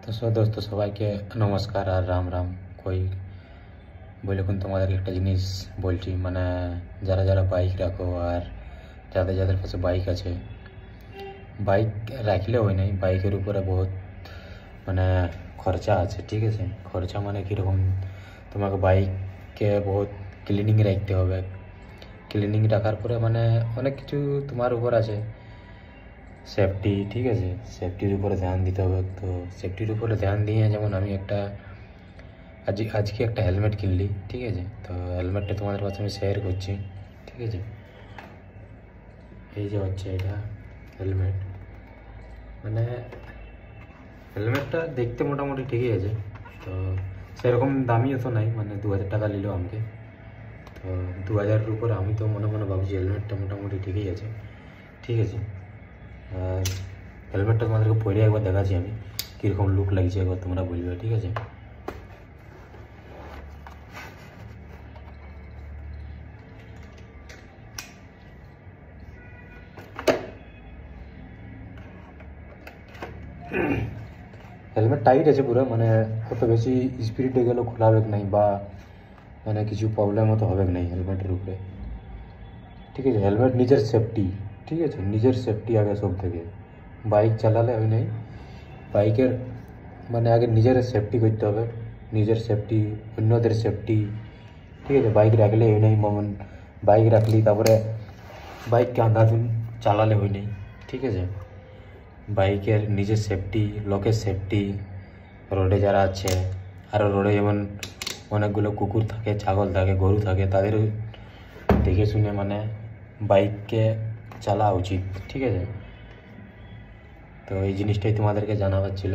তো দোস্ত সবাইকে নমস্কার আর রাম রাম। কই বলে কোন তোমাদের একটা জিনিস বলছি, মানে যারা যারা বাইক রাখো আর যাদের যাদের কাছে বাইক আছে, বাইক রাখলে হয় নাই, বাইকের উপরে বহুত মানে খরচা আছে। ঠিক আছে, খরচা মানে কীরকম, তোমাকে বাইককে বহুত ক্লিনিং রাখতে হবে। ক্লিনিং রাখার পরে মানে অনেক কিছু তোমার উপর আছে, সেফটি। ঠিক আছে, সেফটির উপরে ধ্যান দিতে হবে। তো সেফটির উপরে ধ্যান দিয়ে যেমন আমি আজকে একটা হেলমেট কিনলি। ঠিক আছে, তো হেলমেটটা তোমাদের কাছে আমি শেয়ার করছি। ঠিক আছে, এই যে হচ্ছে এটা হেলমেট। মানে হেলমেটটা দেখতে মোটামুটি ঠিকই আছে, তো সেরকম দামিও তো নাই, মানে 2000 টাকা নিল আমাকে। তো 2000-এর উপরে আমি তো মনে মনে ভাবছি হেলমেটটা মোটামুটি ঠিকই আছে। ঠিক আছে, আর হেলমেটটা তোমাদেরকে পরে একবার দেখাচ্ছি আমি কীরকম লুক লাগছে, একবার তোমরা বলবে। ঠিক আছে, হেলমেট টাইট আছে পুরো, মানে অত বেশি স্পিডে গেলেও খোলা হবে নাই, বা মানে কিছু প্রবলেম তো হবে নাই হেলমেটের উপরে। ঠিক আছে, হেলমেট নিজের সেফটি। ঠিক আছে, নিজের সেফটি আগে সব থেকে। বাইক চালালে হয় নাই, বাইকের মানে আগে নিজের সেফটি করতে হবে, নিজের সেফটি, অন্যদের সেফটি। ঠিক আছে, বাইক রাখলে হয় নাই, বাইক রাখলি তারপরে বাইককে আন্ধাধুন চালালে হয় নাই। ঠিক আছে, বাইকের নিজের সেফটি, লোকের সেফটি, রোডে যারা আছে, আরও রোডে যেমন অনেকগুলো কুকুর থাকে, ছাগল থাকে, গরু থাকে, তাদের দেখে শুনে মানে বাইককে চালা উচিত। ঠিক আছে, তো এই জিনিসটাই তোমাদেরকে জানাবার ছিল।